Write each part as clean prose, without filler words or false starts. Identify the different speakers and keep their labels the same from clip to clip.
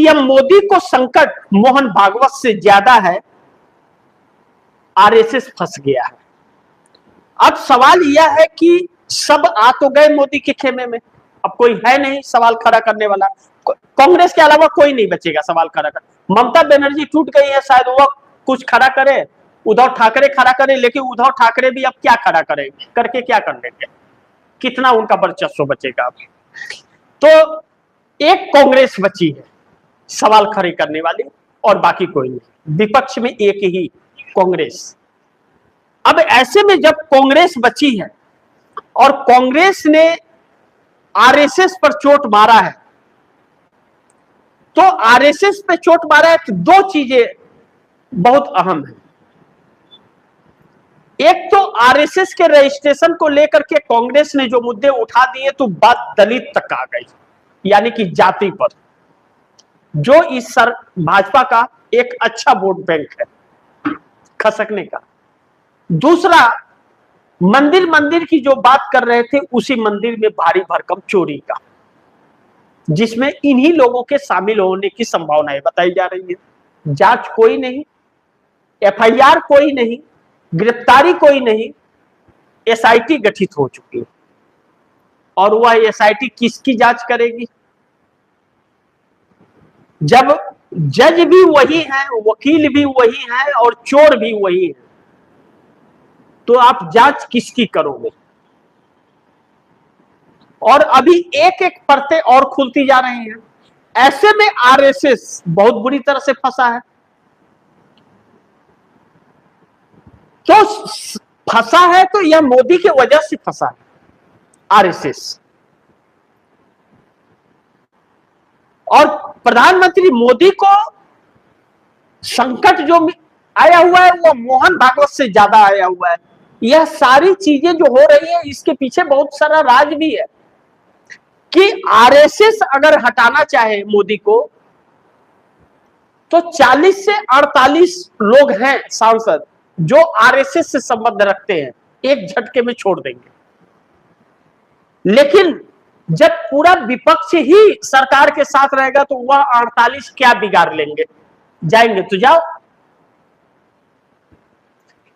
Speaker 1: PM Modi को संकट मोहन भागवत से ज्यादा है, आरएसएस फंस गया है। अब सवाल यह है कि सब आ तो गए मोदी के खेमे में, अब कोई है नहीं सवाल खड़ा करने वाला। कांग्रेस के अलावा कोई नहीं बचेगा सवाल खड़ा कर। ममता बनर्जी टूट गई है, शायद वो कुछ खड़ा करे, उद्धव ठाकरे खड़ा करे, लेकिन उद्धव ठाकरे भी अब क्या खड़ा करेंगे, करके क्या कर लेंगे, कितना उनका वर्चस्व बचेगा। अब तो एक कांग्रेस बची है सवाल खड़े करने वाली, और बाकी कोई नहीं, विपक्ष में एक ही कांग्रेस। अब ऐसे में जब कांग्रेस बची है और कांग्रेस ने आरएसएस पर चोट मारा है, तो आरएसएस पे चोट मारा है तो दो चीजें बहुत अहम है। एक तो आरएसएस के रजिस्ट्रेशन को लेकर के कांग्रेस ने जो मुद्दे उठा दिए तो बात दलित तक आ गई, यानी कि जाति पर, जो इस भाजपा का एक अच्छा वोट बैंक है खसकने का। दूसरा, मंदिर की जो बात कर रहे थे, उसी मंदिर में भारी भरकम चोरी का, जिसमें इन्हीं लोगों के शामिल होने की संभावनाएं बताई जा रही है। जांच कोई नहीं, एफआईआर कोई नहीं, गिरफ्तारी कोई नहीं, एसआईटी गठित हो चुकी है। और वह एसआईटी किसकी जांच करेगी, जब जज भी वही है, वकील भी वही है और चोर भी वही है, तो आप जांच किसकी करोगे। और अभी एक एक परतें और खुलती जा रही हैं। ऐसे में आरएसएस बहुत बुरी तरह से फंसा है। तो फंसा है तो यह मोदी की वजह से फंसा है आरएसएस। और प्रधानमंत्री मोदी को संकट जो आया हुआ है वो मोहन भागवत से ज्यादा आया हुआ है। यह सारी चीजें जो हो रही है, इसके पीछे बहुत सारा राज भी है कि आरएसएस अगर हटाना चाहे मोदी को, तो 40 से 48 लोग हैं सांसद जो आरएसएस से संबंध रखते हैं, एक झटके में छोड़ देंगे। लेकिन जब पूरा विपक्ष ही सरकार के साथ रहेगा तो वह 48 क्या बिगाड़ लेंगे, जाएंगे तो जाओ।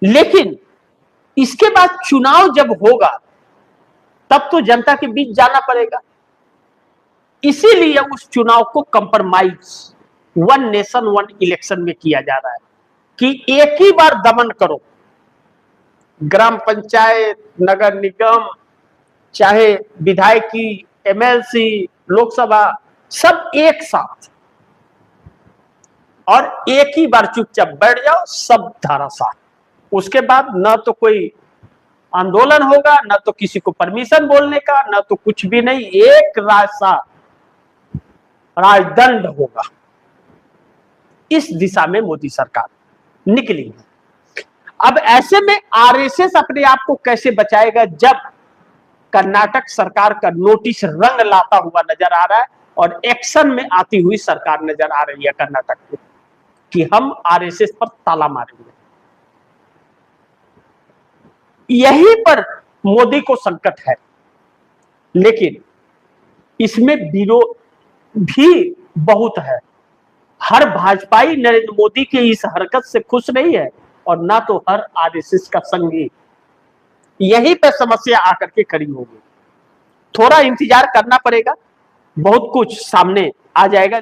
Speaker 1: लेकिन इसके बाद चुनाव जब होगा तब तो जनता के बीच जाना पड़ेगा। इसीलिए उस चुनाव को compromise one nation one election में किया जा रहा है कि एक ही बार दमन करो, ग्राम पंचायत, नगर निगम, चाहे विधायकी, एमएलसी, लोकसभा, सब एक साथ, और एक ही बार चुपचाप बैठ जाओ, सब धाराशाह। उसके बाद न तो कोई आंदोलन होगा, न तो किसी को परमिशन बोलने का, न तो कुछ भी नहीं, एक राजदंड होगा। इस दिशा में मोदी सरकार निकली है। अब ऐसे में आरएसएस अपने आप को कैसे बचाएगा, जब कर्नाटक सरकार का नोटिस रंग लाता हुआ नजर आ रहा है और एक्शन में आती हुई सरकार नजर आ रही है कर्नाटक में कि हम आरएसएस पर ताला मारेंगे। यहीं पर मोदी को संकट है, लेकिन इसमें विरोध भी बहुत है। हर भाजपाई नरेंद्र मोदी की इस हरकत से खुश नहीं है और ना तो हर आरएसएस का संगी। यहीं पर समस्या आकर के खड़ी होगी। थोड़ा इंतजार करना पड़ेगा, बहुत कुछ सामने आ जाएगा।